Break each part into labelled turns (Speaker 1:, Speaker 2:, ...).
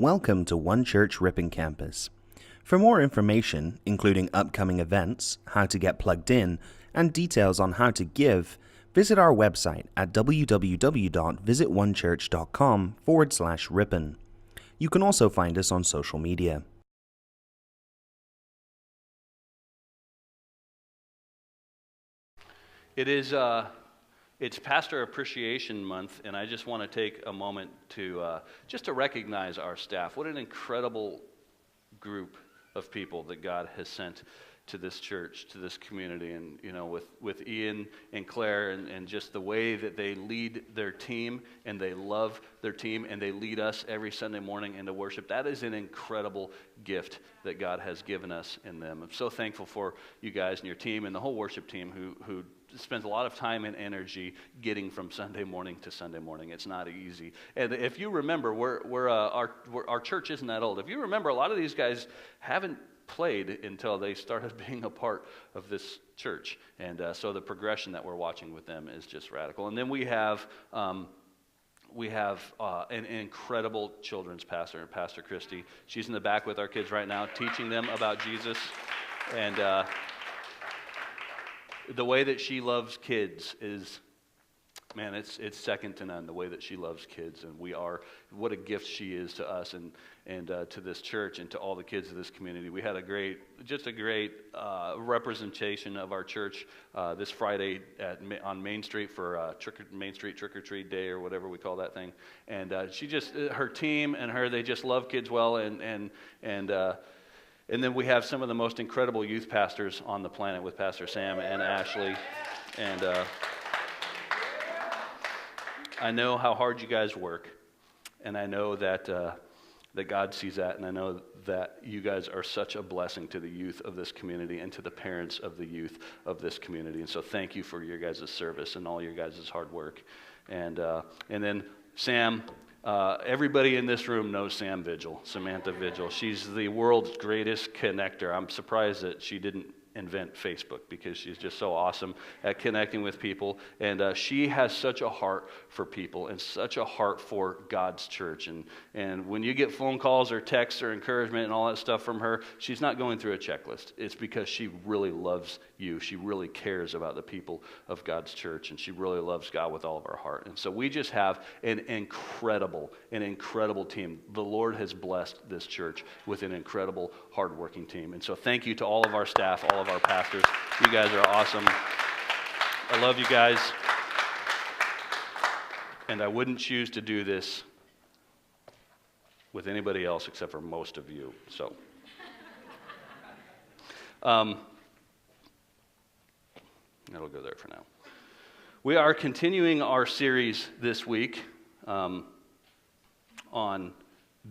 Speaker 1: Welcome to One Church Ripon Campus. For more information, including upcoming events, how to get plugged in, and details on how to give, visit our website at www.visitonechurch.com/Ripon. You can also find us on social media.
Speaker 2: It's Pastor Appreciation Month, and I just want to take a moment to just to recognize our staff. What an incredible group of people that God has sent to this church, to this community, and with Ian and Claire, and just the way that they lead their team, and they love their team, and they lead us every Sunday morning into worship. That is an incredible gift that God has given us in them. I'm so thankful for you guys and your team and the whole worship team who spends a lot of time and energy getting from Sunday morning to Sunday morning. It's not easy. And if you remember, our church isn't that old. If you remember, a lot of these guys haven't played until they started being a part of this church. And so the progression that we're watching with them is just radical. And then we have an incredible children's pastor, Pastor Christy. She's in the back with our kids right now, teaching them about Jesus. And the way that she loves kids is, man, it's second to none, the way that she loves kids. And what a gift she is to us and to this church and to all the kids of this community. We had a great representation of our church this Friday on Main Street for Main Street Trick or Treat Day, or whatever we call that thing. And her team and her, they just love kids well, and then we have some of the most incredible youth pastors on the planet with Pastor Sam and Ashley. And I know how hard you guys work, and I know that God sees that, and I know that you guys are such a blessing to the youth of this community and to the parents of the youth of this community. And so thank you for your guys' service and all your guys' hard work. And then Sam. Everybody in this room knows Samantha Vigil. She's the world's greatest connector. I'm surprised that she didn't invent Facebook, because she's just so awesome at connecting with people. And she has such a heart for people and such a heart for God's church. And when you get phone calls or texts or encouragement and all that stuff from her, she's not going through a checklist. It's because she really loves you. She really cares about the people of God's church, and she really loves God with all of her heart. And so we just have an incredible team. The Lord has blessed this church with an incredible, hardworking team. And so thank you to all of our staff, all of our pastors. You guys are awesome. I love you guys. And I wouldn't choose to do this with anybody else except for most of you. So, that'll go there for now. We are continuing our series this week on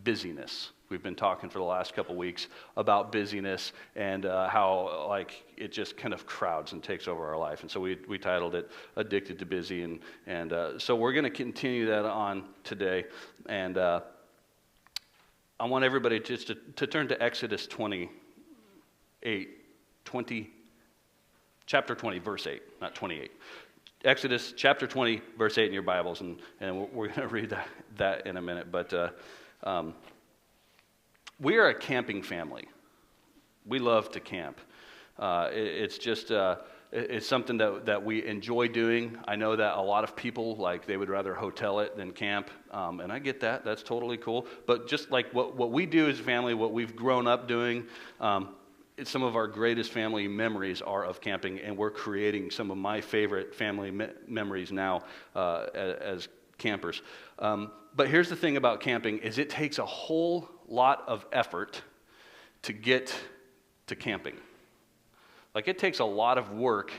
Speaker 2: busyness. We've been talking for the last couple weeks about busyness and how it just kind of crowds and takes over our life. And so we titled it "Addicted to Busy," and so we're going to continue that on today. And I want everybody just to turn to Exodus chapter 20, verse 8, not 28. Exodus chapter 20, verse 8 in your Bibles, and we're going to read that in a minute. But we are a camping family. We love to camp. It's something that we enjoy doing. I know that a lot of people, they would rather hotel it than camp, and I get that. That's totally cool. But just like what we do as a family, what we've grown up doing, some of our greatest family memories are of camping, and we're creating some of my favorite family memories now as campers. But here's the thing about camping is it takes a whole lot of effort to get to camping. It takes a lot of work.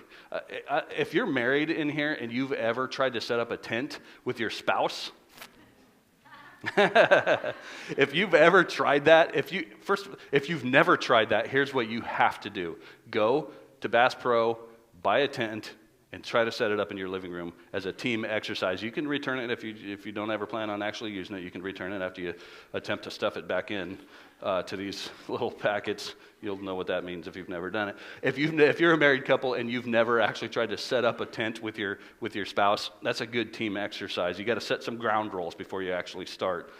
Speaker 2: If you're married in here and you've ever tried to set up a tent with your spouse, if you've ever tried that, if you've never tried that, here's what you have to do. Go to Bass Pro, buy a tent, and try to set it up in your living room as a team exercise. You can return it if you don't ever plan on actually using it. You can return it after you attempt to stuff it back in to these little packets. You'll know what that means if you've never done it. If you're a married couple and you've never actually tried to set up a tent with your spouse, that's a good team exercise. You got to set some ground rules before you actually start.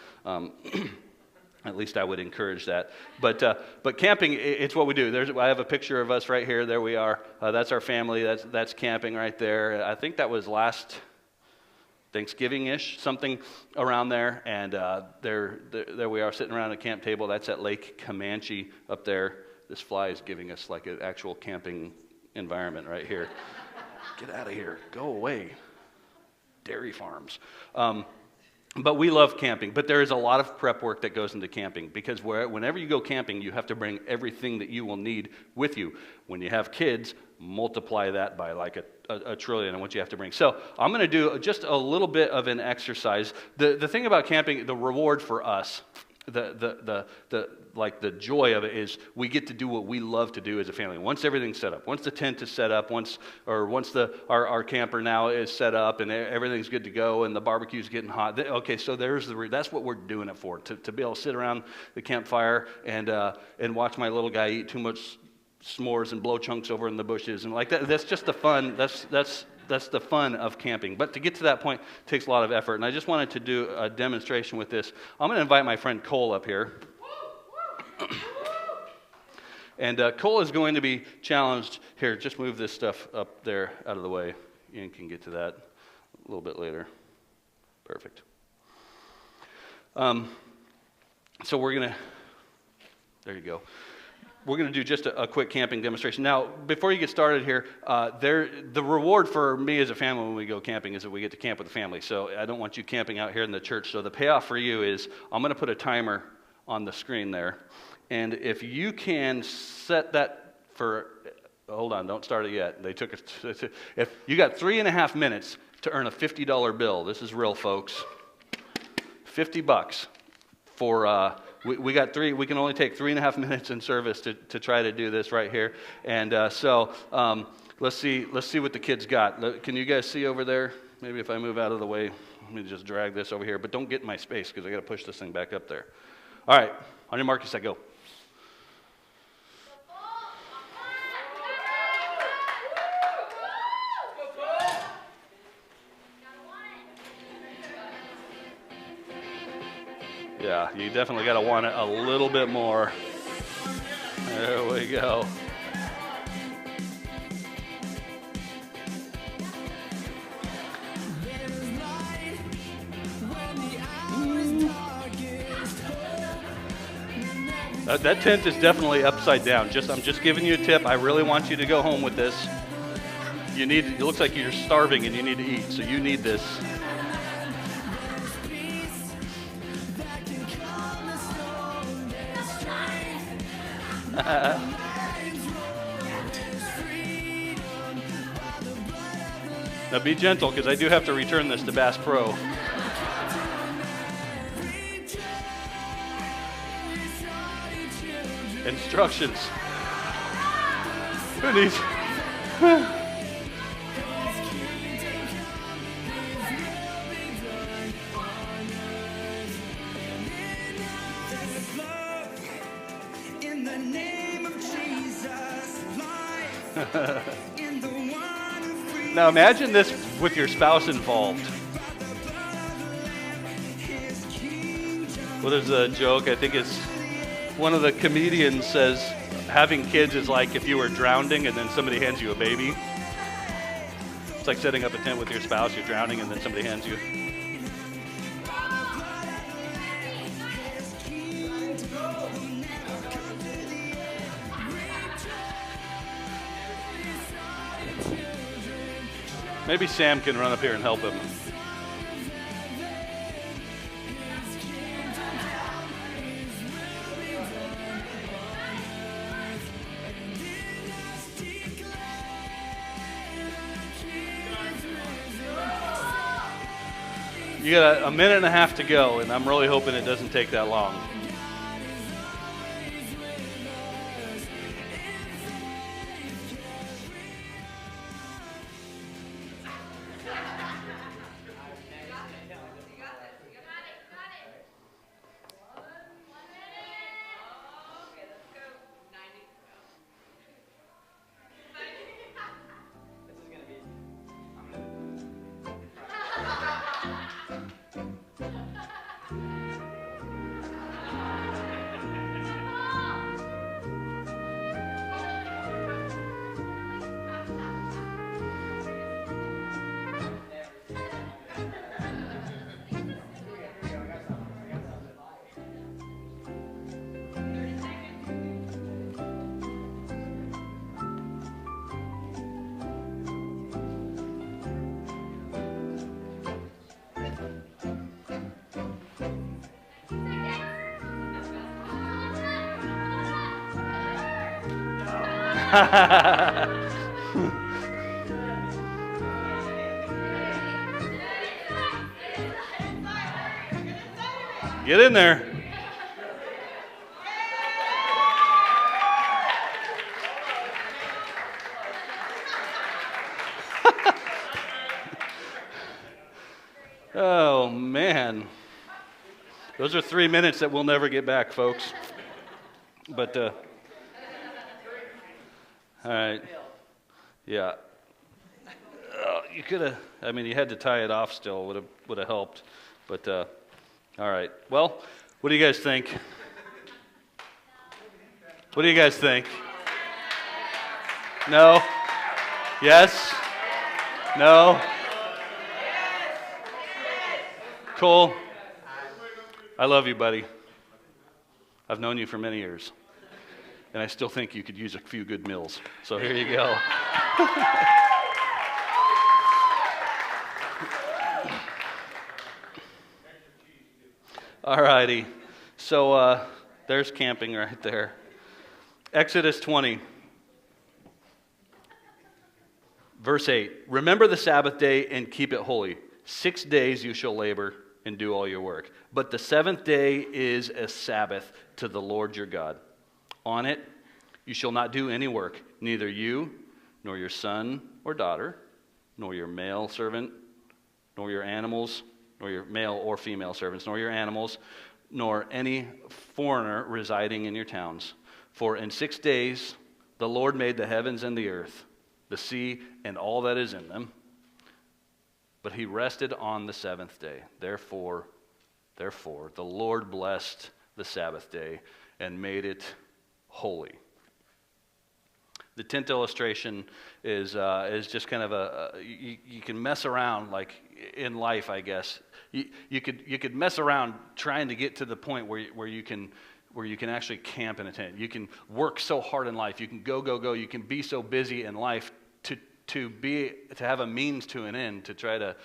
Speaker 2: At least I would encourage that. But camping, it's what we do. I have a picture of us right here. There we are. That's our family. That's camping right there. I think that was last Thanksgiving-ish, something around there. And there we are sitting around a camp table. That's at Lake Comanche up there. This fly is giving us like an actual camping environment right here. Get out of here. Go away. Dairy farms. But we love camping. But there is a lot of prep work that goes into camping because whenever you go camping, you have to bring everything that you will need with you. When you have kids, multiply that by like a trillion and what you have to bring. So I'm going to do just a little bit of an exercise. The thing about camping, the reward for us, the joy of it is we get to do what we love to do as a family. Once everything's set up, once the tent is set up, once our camper now is set up and everything's good to go and the barbecue's getting hot. Okay, so that's what we're doing it for, to be able to sit around the campfire and watch my little guy eat too much s'mores and blow chunks over in the bushes and like that. That's just the fun. That's the fun of camping. But to get to that point takes a lot of effort. And I just wanted to do a demonstration with this. I'm going to invite my friend Cole up here. And Cole is going to be challenged. Here, just move this stuff up there out of the way. Ian can get to that a little bit later. Perfect. So we're going to, there you go. We're going to do just a quick camping demonstration. Now, before you get started here, the reward for me as a family when we go camping is that we get to camp with the family. So I don't want you camping out here in the church. So the payoff for you is I'm going to put a timer on the screen there. And if you can set that for, hold on, don't start it yet. They took it. If you got 3.5 minutes to earn a $50 bill, this is real, folks. $50 for. We got three. We can only take 3.5 minutes in service to try to do this right here. And so let's see what the kids got. Can you guys see over there? Maybe if I move out of the way, let me just drag this over here. But don't get in my space because I got to push this thing back up there. All right, on your mark, set, go. Yeah, you definitely got to want it a little bit more. There we go. That tent is definitely upside down. I'm just giving you a tip. I really want you to go home with this. It looks like you're starving and you need to eat, so you need this. Now be gentle because I do have to return this to Bass Pro. Instructions. Who needs? Now imagine this with your spouse involved. Well, there's a joke, I think it's one of the comedians says having kids is like if you were drowning and then somebody hands you a baby. It's like setting up a tent with your spouse, you're drowning and then somebody hands you. Maybe Sam can run up here and help him. You got a minute and a half to go, and I'm really hoping it doesn't take that long. Get in there. Oh, man. Those are 3 minutes that we'll never get back, folks. But, all right. Yeah. You could have, you had to tie it off still. Would have helped. But, all right. Well, what do you guys think? What do you guys think? No? Yes? No? Cole, I love you, buddy. I've known you for many years, and I still think you could use a few good meals. So here you go. All righty. So there's camping right there. Exodus 20, verse 8. Remember the Sabbath day and keep it holy. 6 days you shall labor and do all your work. But the seventh day is a Sabbath to the Lord your God. On it you shall not do any work, neither you, nor your son or daughter, nor your male servant, nor your animals, nor your male or female servants, nor your animals, nor any foreigner residing in your towns. For in 6 days the Lord made the heavens and the earth, the sea, and all that is in them. But he rested on the seventh day. Therefore, the Lord blessed the Sabbath day and made it holy. The tent illustration is just kind of you can mess around like in life, I guess. You could mess around trying to get to the point where you can actually camp in a tent. You can work so hard in life. You can go. You can be so busy in life to have a means to an end, to try to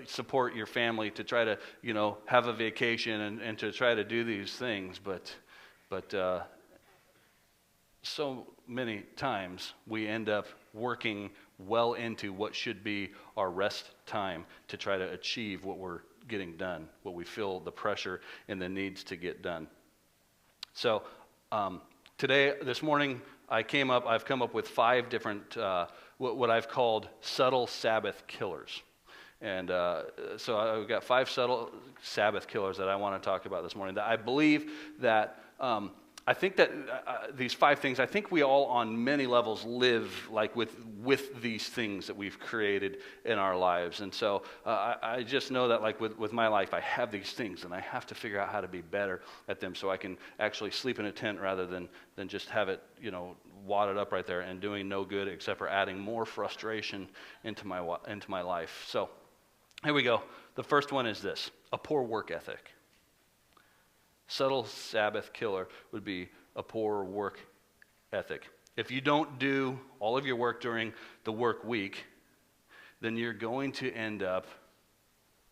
Speaker 2: support your family, to try to have a vacation and to try to do these things, but so many times we end up working well into what should be our rest time to try to achieve what we're getting done, what we feel the pressure and the needs to get done. So this morning I've come up with 5 different what I've called subtle Sabbath killers. And so I've got 5 subtle Sabbath killers that I want to talk about this morning. That I believe that I think that these 5 things, I think we all on many levels live like with these things that we've created in our lives. And so I just know that like with my life, I have these things and I have to figure out how to be better at them so I can actually sleep in a tent rather than just have it, wadded up right there and doing no good except for adding more frustration into my life. So here we go. The first one is this: a poor work ethic. Subtle Sabbath killer would be a poor work ethic. If you don't do all of your work during the work week, then you're going to end up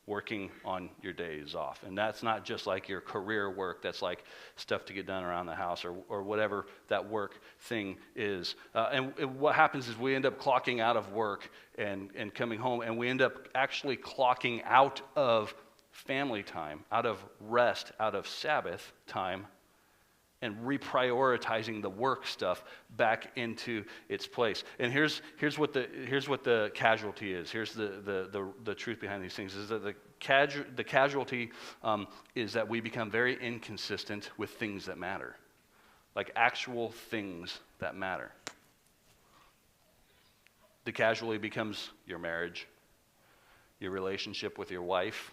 Speaker 2: working on your days off. And that's not just like your career work, that's like stuff to get done around the house or whatever that work thing is. And what happens is we end up clocking out of work and coming home, and we end up actually clocking out of family time, out of rest, out of Sabbath time, and reprioritizing the work stuff back into its place. And here's what the casualty is. Here's the truth behind these things: is that the casualty is that we become very inconsistent with things that matter, like actual things that matter. The casualty becomes your marriage, your relationship with your wife.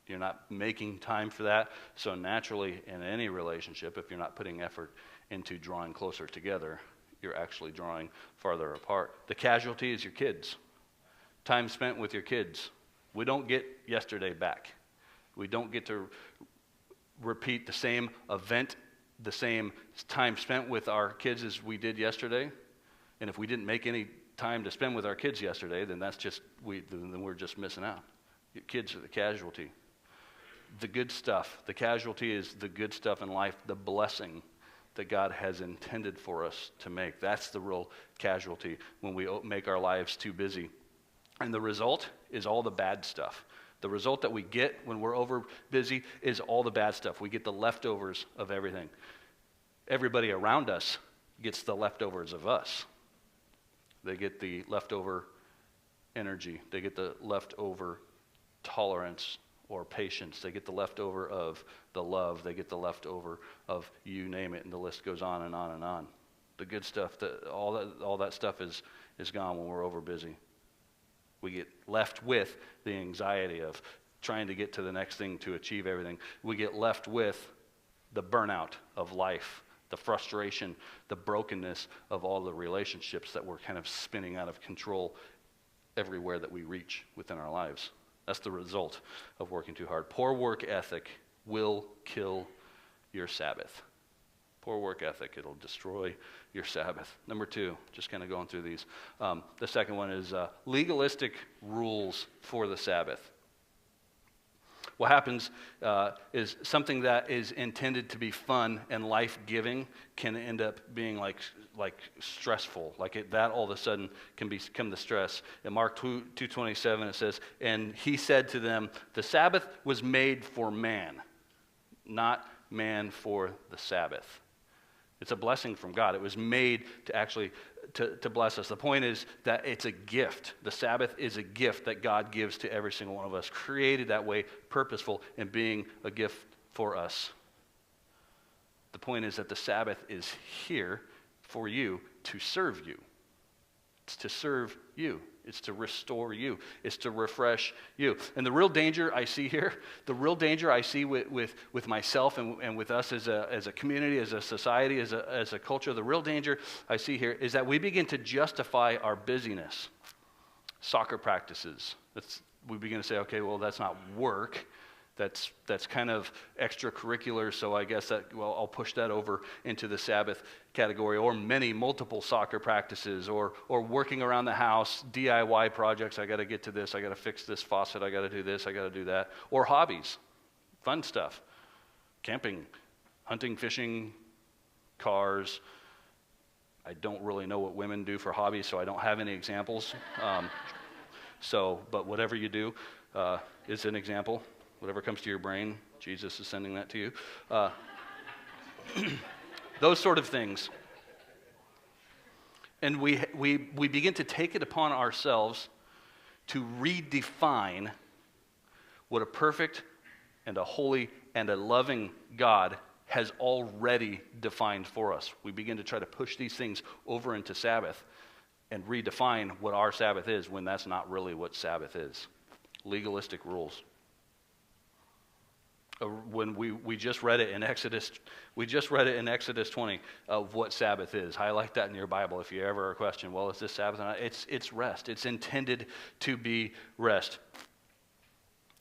Speaker 2: You're not making time for that. So naturally, in any relationship, if you're not putting effort into drawing closer together, you're actually drawing farther apart. The casualty is your kids. Time spent with your kids. We don't get yesterday back. We don't get to repeat the same event, the same time spent with our kids as we did yesterday. And if we didn't make any time to spend with our kids yesterday, then then we're just missing out. Your kids are the casualty. The good stuff. The casualty is the good stuff in life, the blessing that God has intended for us to make. That's the real casualty when we make our lives too busy. And the result is all the bad stuff. The result that we get when we're over busy is all the bad stuff. We get the leftovers of everything. Everybody around us gets the leftovers of us. They get the leftover energy. They get the leftover tolerance or patience. They get the leftover of the love. They get the leftover of you name it, and the list goes on and on and on. The good stuff, all that stuff is gone when we're over busy. We get left with the anxiety of trying to get to the next thing to achieve everything. We get left with the burnout of life, the frustration, the brokenness of all the relationships that we're kind of spinning out of control everywhere that we reach within our lives. That's the result of working too hard. Poor work ethic will kill your Sabbath. Poor work ethic, it'll destroy your Sabbath. Number 2, just kind of going through these. The second one is legalistic rules for the Sabbath. What happens is something that is intended to be fun and life-giving can end up being like stressful. That all of a sudden can become the stress. In Mark 2:27 it says, "And he said to them, the Sabbath was made for man, not man for the Sabbath." It's a blessing from God. It was made to actually to bless us. The point is that it's a gift. The Sabbath is a gift that God gives to every single one of us, created that way, purposeful, and being a gift for us. The point is that the Sabbath is here for you to serve you. It's to serve you. It's to restore you. It's to refresh you. And the real danger I see here, the real danger I see with myself and with us as a community, as a society, as a culture, the real danger I see here is that we begin to justify our busyness. Soccer practices. We begin to say, okay, well, that's not work. That's kind of extracurricular, so I guess I'll push that over into the Sabbath category, or multiple soccer practices, or working around the house, DIY projects. I got to get to this. I got to fix this faucet. I got to do this. I got to do that. Or hobbies, fun stuff, camping, hunting, fishing, cars. I don't really know what women do for hobbies, so I don't have any examples. But whatever you do is an example. Whatever comes to your brain, Jesus is sending that to you. Those sort of things. And we begin to take it upon ourselves to redefine what a perfect and a holy and a loving God has already defined for us. We begin to try to push these things over into Sabbath and redefine what our Sabbath is when that's not really what Sabbath is. Legalistic rules. When we just read it in Exodus 20 of what Sabbath is. Highlight that in your Bible if you ever are questioning, well, is this Sabbath or not? It's rest. It's intended to be rest.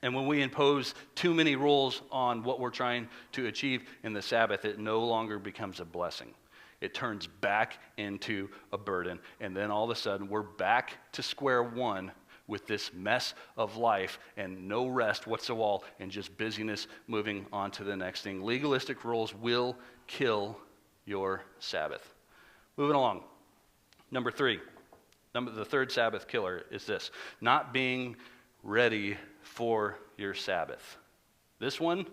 Speaker 2: And when we impose too many rules on what we're trying to achieve in the Sabbath, it no longer becomes a blessing. It turns back into a burden. And then all of a sudden, we're back to square one with this mess of life and no rest whatsoever and just busyness moving on to the next thing. Legalistic rules will kill your Sabbath. Moving along. Number 3. The third Sabbath killer is this: not being ready for your Sabbath. This one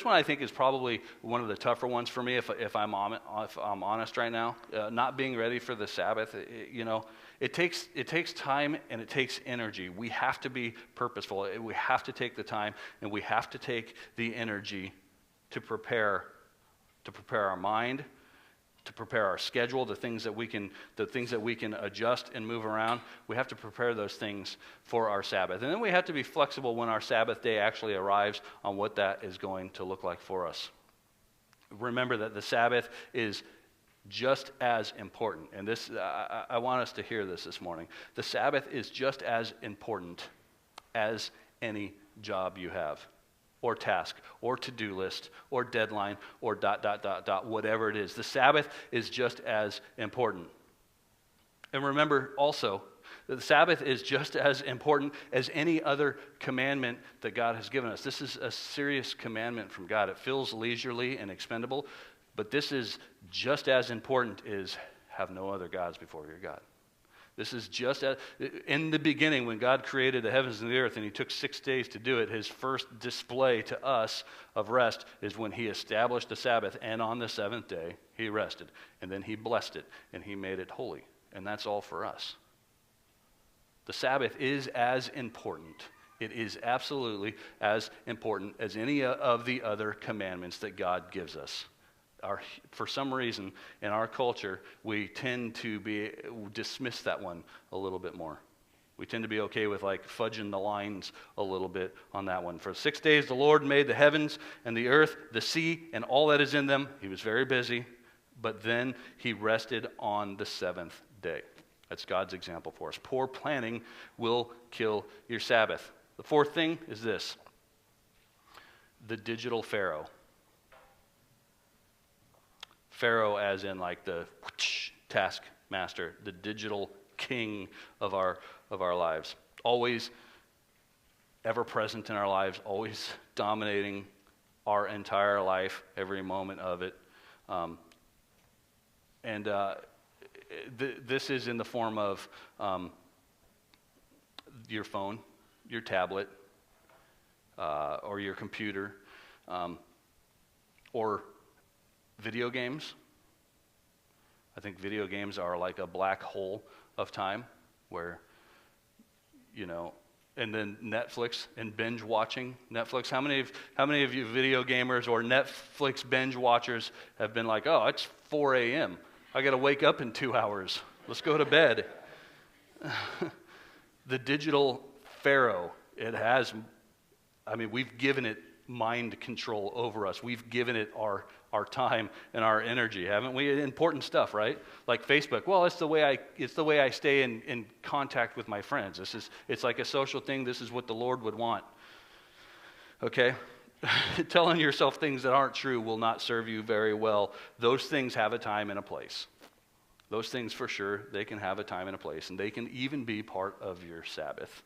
Speaker 2: I think is probably one of the tougher ones for me if I'm honest right now. Not being ready for the Sabbath, it takes time and it takes energy. We have to be purposeful. We have to take the time and we have to take the energy to prepare our mind, to prepare our schedule, the things that we can adjust and move around. We have to prepare those things for our Sabbath. And then we have to be flexible when our Sabbath day actually arrives on what that is going to look like for us. Remember that the Sabbath is just as important. And this, I want us to hear this morning. The Sabbath is just as important as any job you have, or task, or to-do list, or deadline, or ... whatever it is. The Sabbath is just as important. And remember also The Sabbath is just as important as any other commandment that God has given us. This is a serious commandment from God. It feels leisurely and expendable, but this is just as important as have no other gods before your God. This is just as, in the beginning when God created the heavens and the earth and he took 6 days to do it, his first display to us of rest is when he established the Sabbath, and on the seventh day he rested, and then he blessed it and he made it holy, and that's all for us. The Sabbath is as important. It is absolutely as important as any of the other commandments that God gives us. For some reason, in our culture, we tend to dismiss that one a little bit more. We tend to be okay with like fudging the lines a little bit on that one. For 6 days the Lord made the heavens and the earth, the sea, and all that is in them. He was very busy, but then he rested on the seventh day. That's God's example for us. Poor planning will kill your Sabbath. The fourth thing is this: the digital Pharaoh. Pharaoh as in like the taskmaster, the digital king of our lives. Always ever present in our lives, always dominating our entire life, every moment of it. This is in the form of your phone, your tablet, or your computer, or video games. I think video games are like a black hole of time where, and then Netflix and binge watching Netflix. How many of you video gamers or Netflix binge watchers have been like, oh, it's 4 a.m. I got to wake up in 2 hours. Let's go to bed. The digital Pharaoh, we've given it mind control over us. We've given it our time and our energy, haven't we? Important stuff, right? Like Facebook. Well, it's the way I stay in contact with my friends. It's like a social thing. This is what the Lord would want. Okay? Telling yourself things that aren't true will not serve you very well. Those things have a time and a place. Those things for sure, they can have a time and a place, and they can even be part of your Sabbath.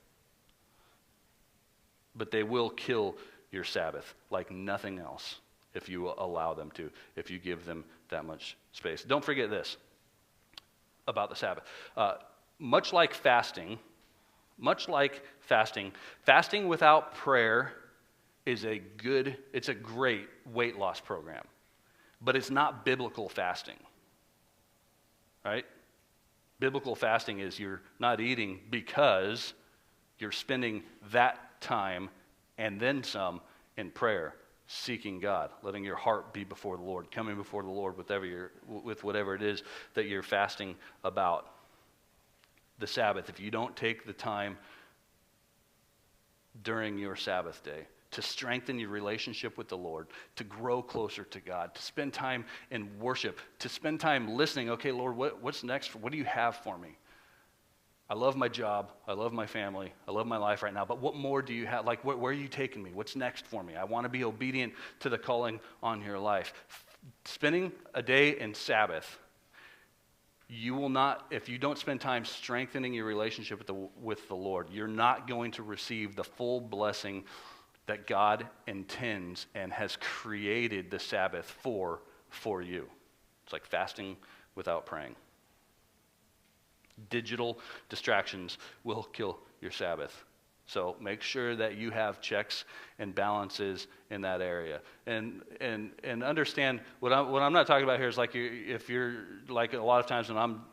Speaker 2: But they will kill your Sabbath like nothing else if you allow them to, if you give them that much space. Don't forget this about the Sabbath. Much like fasting, fasting without prayer is it's a great weight loss program, but it's not biblical fasting, right? Biblical fasting is you're not eating because you're spending that time and then some in prayer, seeking God, letting your heart be before the Lord, coming before the Lord with whatever it is that you're fasting about. The Sabbath, if you don't take the time during your Sabbath day to strengthen your relationship with the Lord, to grow closer to God, to spend time in worship, to spend time listening, okay, Lord, what's next? What do you have for me? I love my job. I love my family. I love my life right now. But what more do you have? Like, where are you taking me? What's next for me? I want to be obedient to the calling on your life. Spending a day in Sabbath, you will not, if you don't spend time strengthening your relationship with the Lord, you're not going to receive the full blessing that God intends and has created the Sabbath for you. It's like fasting without praying. Digital distractions will kill your Sabbath. So make sure that you have checks and balances in that area, and understand what I'm not talking about here is like if you're like a lot of times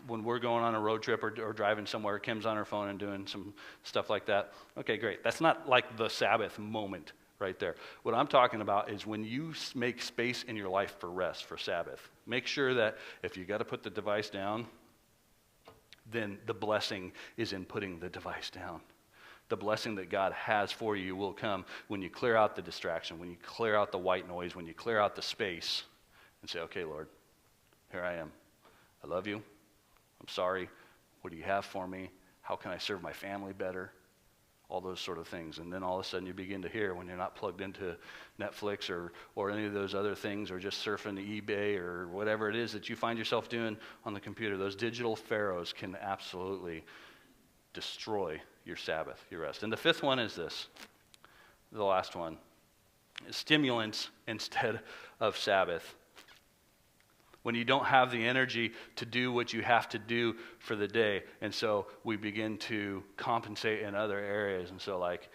Speaker 2: when we're going on a road trip or driving somewhere, Kim's on her phone and doing some stuff like that. Okay, great. That's not like the Sabbath moment right there. What I'm talking about is when you make space in your life for rest, for Sabbath. Make sure that if you got to put the device down, then the blessing is in putting the device down. The blessing that God has for you will come when you clear out the distraction, when you clear out the white noise, when you clear out the space and say, okay, Lord, here I am. I love you. I'm sorry. What do you have for me? How can I serve my family better? All those sort of things. And then all of a sudden you begin to hear when you're not plugged into Netflix or any of those other things or just surfing eBay or whatever it is that you find yourself doing on the computer. Those digital pharaohs can absolutely destroy your Sabbath, your rest. And the fifth one is this, the last one, is stimulants instead of Sabbath. When you don't have the energy to do what you have to do for the day, and so we begin to compensate in other areas. And so like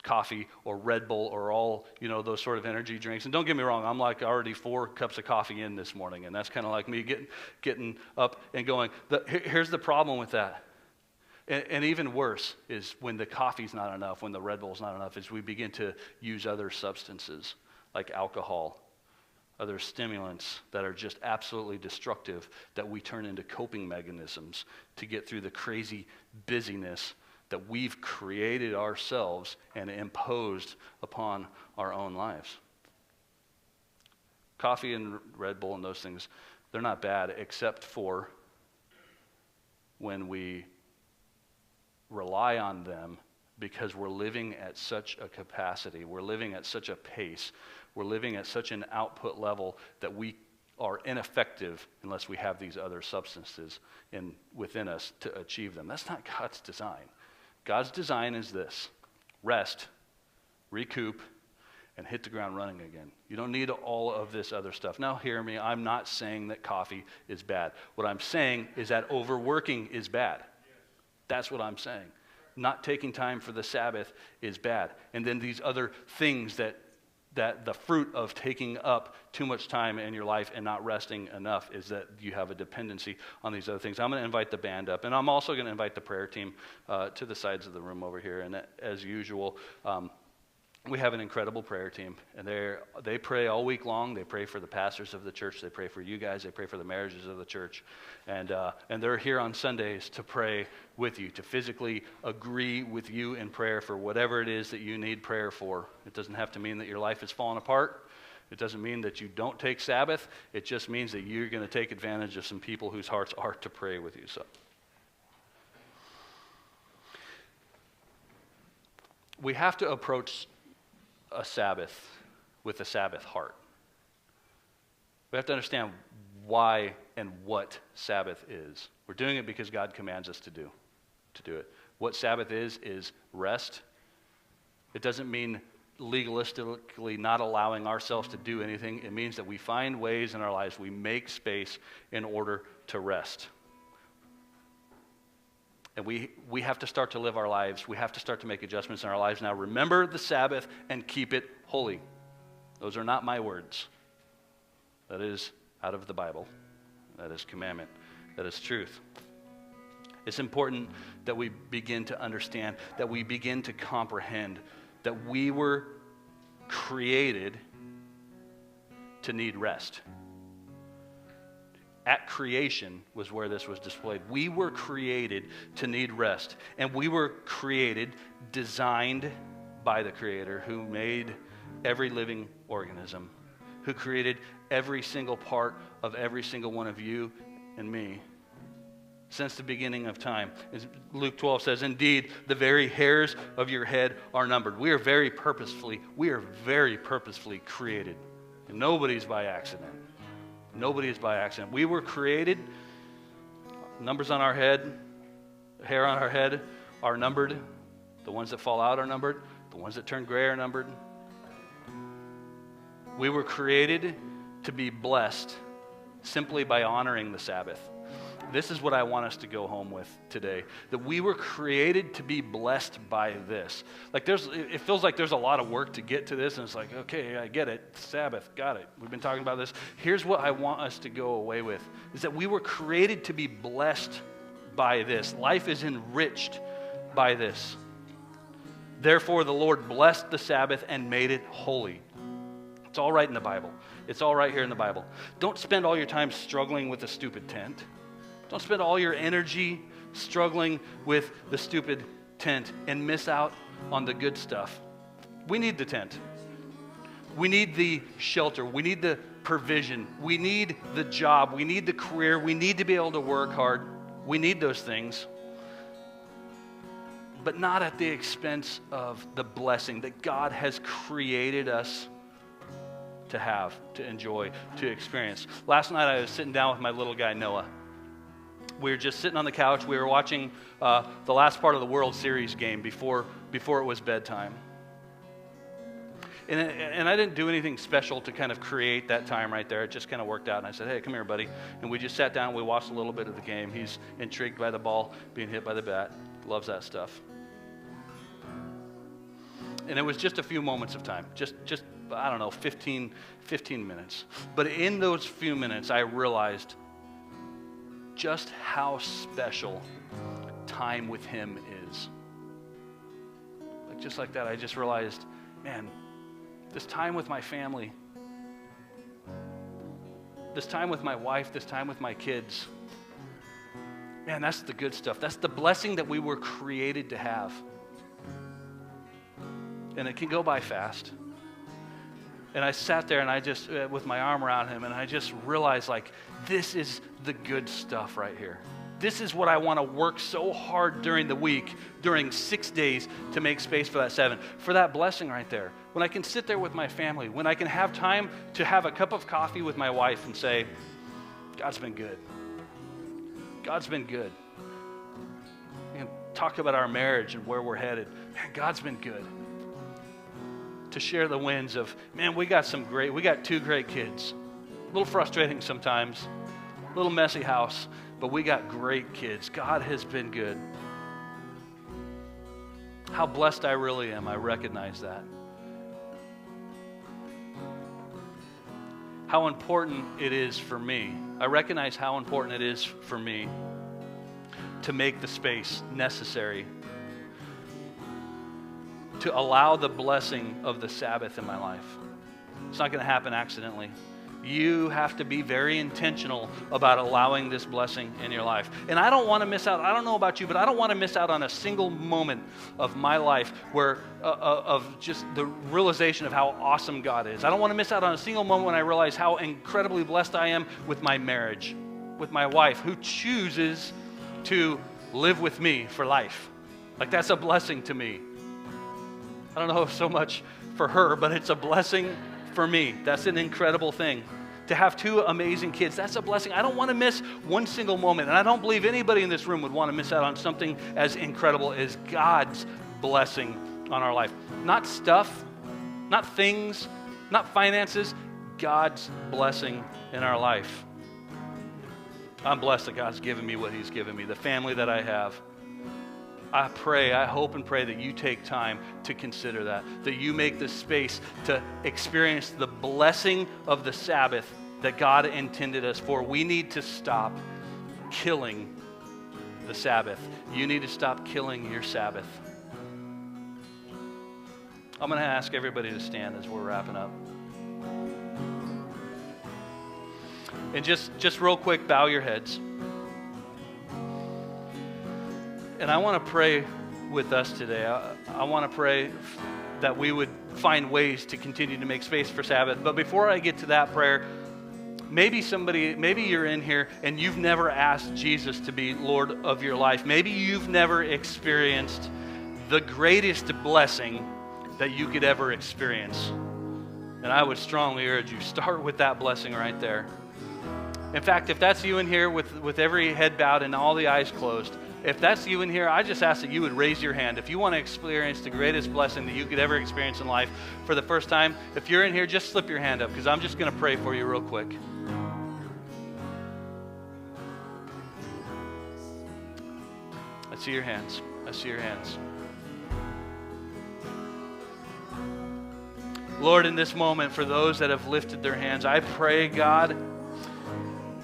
Speaker 2: coffee or Red Bull or all, those sort of energy drinks. And don't get me wrong, I'm like already 4 cups of coffee in this morning, and that's kind of like me getting up and going. Here's the problem with that. And even worse is when the coffee's not enough, when the Red Bull's not enough, is we begin to use other substances like alcohol, other stimulants that are just absolutely destructive, that we turn into coping mechanisms to get through the crazy busyness that we've created ourselves and imposed upon our own lives. Coffee and Red Bull and those things, they're not bad, except for when we rely on them because we're living at such a capacity, we're living at such a pace, we're living at such an output level that we are ineffective unless we have these other substances within us to achieve them. That's not God's design. God's design is this: rest, recoup, and hit the ground running again. You don't need all of this other stuff. Now hear me, I'm not saying that coffee is bad. What I'm saying is that overworking is bad. That's what I'm saying. Not taking time for the Sabbath is bad. And then these other things that the fruit of taking up too much time in your life and not resting enough is that you have a dependency on these other things. I'm going to invite the band up, and I'm also going to invite the prayer team to the sides of the room over here. And as usual, we have an incredible prayer team, and they pray all week long. They pray for the pastors of the church. They pray for you guys. They pray for the marriages of the church, and they're here on Sundays to pray with you, to physically agree with you in prayer for whatever it is that you need prayer for. It doesn't have to mean that your life is falling apart. It doesn't mean that you don't take Sabbath. It just means that you're going to take advantage of some people whose hearts are to pray with you. So, we have to approach a Sabbath with a Sabbath heart. We have to understand why and what Sabbath is. We're doing it because God commands us to do it. What Sabbath is rest. It doesn't mean legalistically not allowing ourselves to do anything. It means that we find ways in our lives, we make space in order to rest. And we have to start to live our lives. We have to start to make adjustments in our lives now. Remember the Sabbath and keep it holy. Those are not my words. That is out of the Bible. That is commandment. That is truth. It's important that we begin to understand, that we begin to comprehend that we were created to need rest. At creation was where this was displayed. We were created to need rest. And we were created, designed by the Creator who made every living organism, who created every single part of every single one of you and me since the beginning of time. As Luke 12 says, indeed, the very hairs of your head are numbered. We are very purposefully created. And nobody's by accident. Nobody is by accident. We were created. Numbers on our head, hair on our head are numbered. The ones that fall out are numbered. The ones that turn gray are numbered. We were created to be blessed simply by honoring the Sabbath. This is what I want us to go home with today. That we were created to be blessed by this. It feels like there's a lot of work to get to this, and it's like, okay, I get it. Sabbath, got it. We've been talking about this. Here's what I want us to go away with, is that we were created to be blessed by this. Life is enriched by this. Therefore, the Lord blessed the Sabbath and made it holy. It's all right in the Bible. It's all right here in the Bible. Don't spend all your time struggling with a stupid tent. Don't spend all your energy struggling with the stupid tent and miss out on the good stuff. We need the tent. We need the shelter. We need the provision. We need the job. We need the career. We need to be able to work hard. We need those things. But not at the expense of the blessing that God has created us to have, to enjoy, to experience. Last night I was sitting down with my little guy, Noah. We were just sitting on the couch. We were watching the last part of the World Series game before it was bedtime. And I didn't do anything special to kind of create that time right there. It just kind of worked out. And I said, hey, come here, buddy. And we just sat down. We watched a little bit of the game. He's intrigued by the ball being hit by the bat. Loves that stuff. And it was just a few moments of time. Just I don't know, 15 minutes. But in those few minutes, I realized just how special time with him is. Like just like that, I just realized, man, this time with my family, this time with my wife, this time with my kids, man, that's the good stuff. That's the blessing that we were created to have. And it can go by fast. And I sat there and I just, with my arm around him, and I just realized, like, this is the good stuff right here. This is what I want to work so hard during the week, during 6 days, to make space for that 7, for that blessing right there. When I can sit there with my family, when I can have time to have a cup of coffee with my wife and say, God's been good. God's been good. And talk about our marriage and where we're headed. Man, God's been good. To share the wins of, man, we got 2 great kids. A little frustrating sometimes, a little messy house, but we got great kids. God has been good. How blessed I really am, I recognize that. How important it is for me. I recognize how important it is for me to make the space necessary to allow the blessing of the Sabbath in my life. It's not going to happen accidentally. You have to be very intentional about allowing this blessing in your life. And I don't want to miss out. I don't know about you, but I don't want to miss out on a single moment of my life where of just the realization of how awesome God is. I don't want to miss out on a single moment when I realize how incredibly blessed I am with my marriage, with my wife, who chooses to live with me for life. Like, that's a blessing to me. I don't know so much for her, but it's a blessing for me. That's an incredible thing. To have 2 amazing kids, that's a blessing. I don't want to miss one single moment, and I don't believe anybody in this room would want to miss out on something as incredible as God's blessing on our life. Not stuff, not things, not finances, God's blessing in our life. I'm blessed that God's given me what He's given me, the family that I have. I hope and pray that you take time to consider that you make the space to experience the blessing of the Sabbath that God intended us for. We need to stop killing the Sabbath. You need to stop killing your Sabbath. I'm going to ask everybody to stand as we're wrapping up. And just real quick, bow your heads. And I want to pray with us today. I want to pray that we would find ways to continue to make space for Sabbath. But before I get to that prayer, maybe you're in here and you've never asked Jesus to be Lord of your life. Maybe you've never experienced the greatest blessing that you could ever experience. And I would strongly urge you, start with that blessing right there. In fact, if that's you in here with every head bowed and all the eyes closed, if that's you in here, I just ask that you would raise your hand. If you want to experience the greatest blessing that you could ever experience in life for the first time, if you're in here, just slip your hand up, because I'm just going to pray for you real quick. I see your hands. I see your hands. Lord, in this moment, for those that have lifted their hands, I pray, God,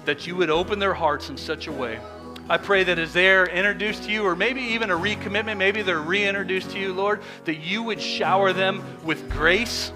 Speaker 2: that you would open their hearts in such a way. I pray that as they're introduced to you, or maybe even a recommitment, maybe they're reintroduced to you, Lord, that you would shower them with grace.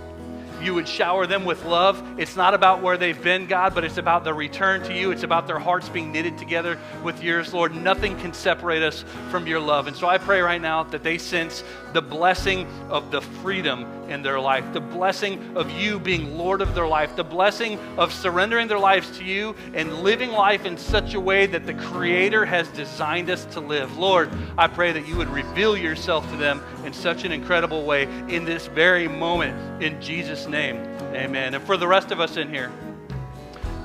Speaker 2: You would shower them with love. It's not about where they've been, God, but it's about the return to you. It's about their hearts being knitted together with yours, Lord. Nothing can separate us from your love. And so I pray right now that they sense the blessing of the freedom in their life, the blessing of you being Lord of their life, the blessing of surrendering their lives to you and living life in such a way that the Creator has designed us to live. Lord, I pray that you would reveal yourself to them in such an incredible way in this very moment. In Jesus' name, amen. And for the rest of us in here,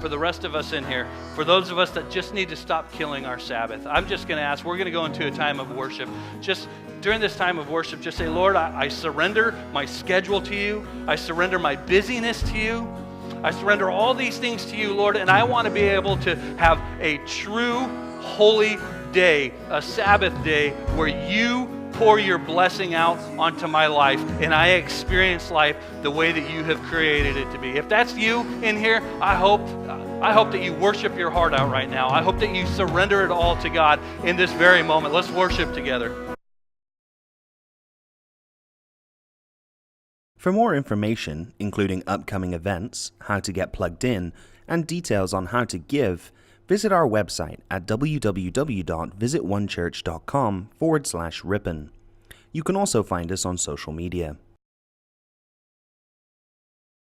Speaker 2: for the rest of us in here, for those of us that just need to stop killing our Sabbath, I'm just going to ask, we're going to go into a time of worship. Just during this time of worship, just say, Lord, I surrender my schedule to you. I surrender my busyness to you. I surrender all these things to you, Lord, and I want to be able to have a true, holy day, a Sabbath day, where you pour your blessing out onto my life, and I experience life the way that you have created it to be. If that's you in here, I hope that you worship your heart out right now. I hope that you surrender it all to God in this very moment. Let's worship together.
Speaker 1: For more information, including upcoming events, how to get plugged in, and details on how to give, visit our website at www.visitonechurch.com/Ripon. You can also find us on social media.